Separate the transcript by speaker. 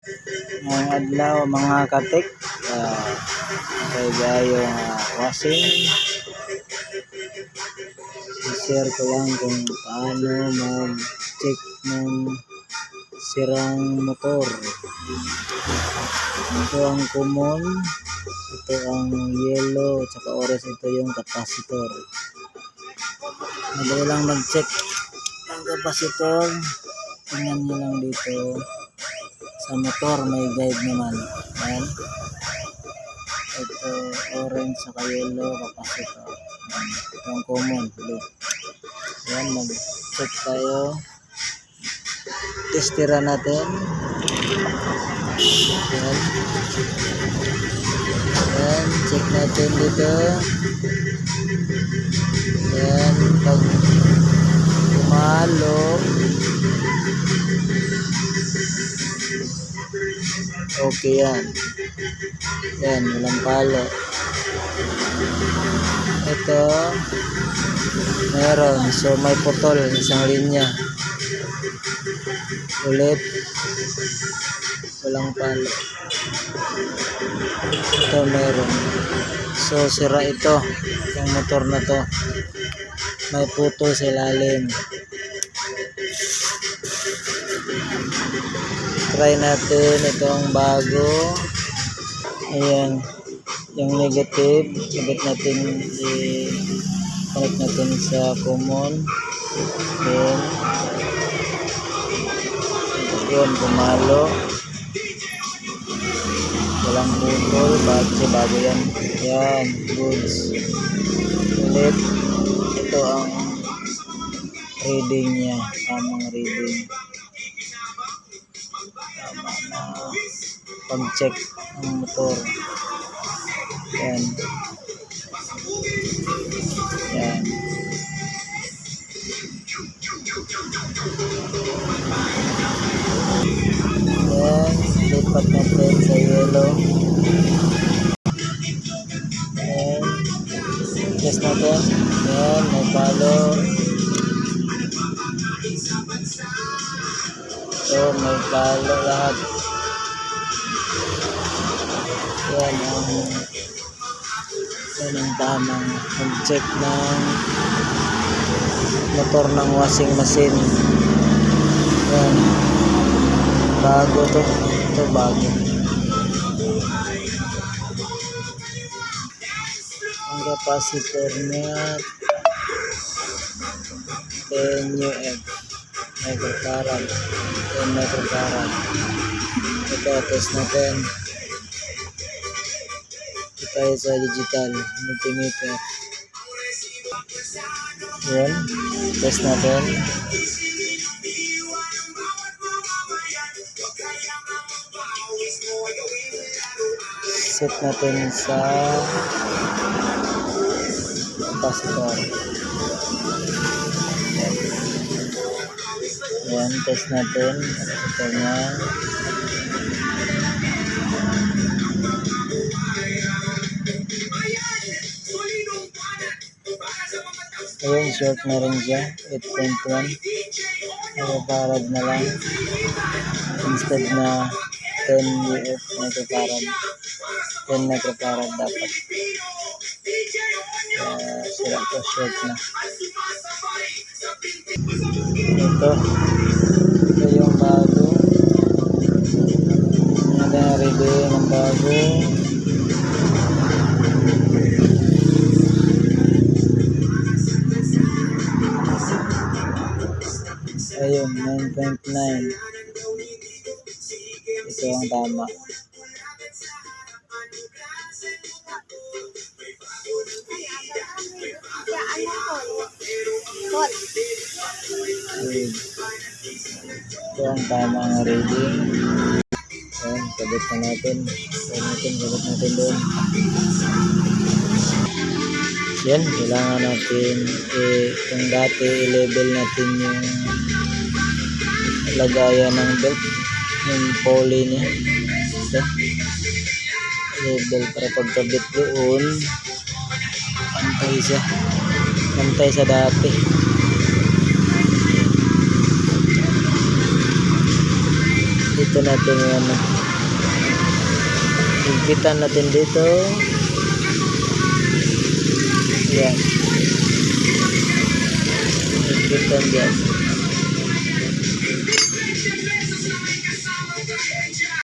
Speaker 1: Ngayong adlaw mga katik, kay gayong washing. I-share ko lang kung paano mag-check ng sirang motor. Ito ang common, ito ang yellow, tsaka orange, ito yung capacitor. Madali lang mag-check ng capacitor. Tingnan nyo lang dito sa motor, may guide naman. Ayan. Ito orange saka yellow capacitor. Ito ang common, blue. Ayan, mag-check tayo. Testera natin. Ayan. Ayan, check natin dito. Ayan, pag pumalo, okay yan. Yan, walang palo. Ito, meron. So, may putol, isang linya. Ulit, walang palo. Ito, meron. So, sira ito. Yung motor na to. May putol sa ilalim. Try natin itong bago. Ayan, yung negative, sabit natin, i-connect natin sa common. Then, yun, pumalo. Walang putol, bago yan. Yan, goods. Ulit, ito ang reading niya, tamang reading. Tama na pag-check ng motor. Yan. Yan. Yan. Lipat natin sa yellow. Yan. Test natin. Yan. May palo. So, may palo lahat. Yan ang tamang mag-check ng motor ng washing machine. Yan. Bago to. Ito bago. Ang capacitor niya 10 UF microfarad. 10 microfarad. Ito, test natin. Ito tayo sa digital multimeter. Yan. Test natin. Set natin sa capacitor. Yan, test natin. Ito nga. Ayun, short na rin siya. 8.1. Microfarad na lang. Instead na 10 UF microfarad. 10 microfarad dapat. Sira to, short na. Ito yung bago. Ano na ready ng bago. Ayun, 9.9. Ito ang tama. Ito ang tamang reading. Ayan, kabit na natin. Kabit natin doon. Yan, kailangan natin kung dati i-level natin yung lagayan ng belt, yung pulley niya. Ito. Level para pagkabit doon. Pantay sa dati. dito natin yan. Higpitan natin dito. Yan. Higpitan dyan.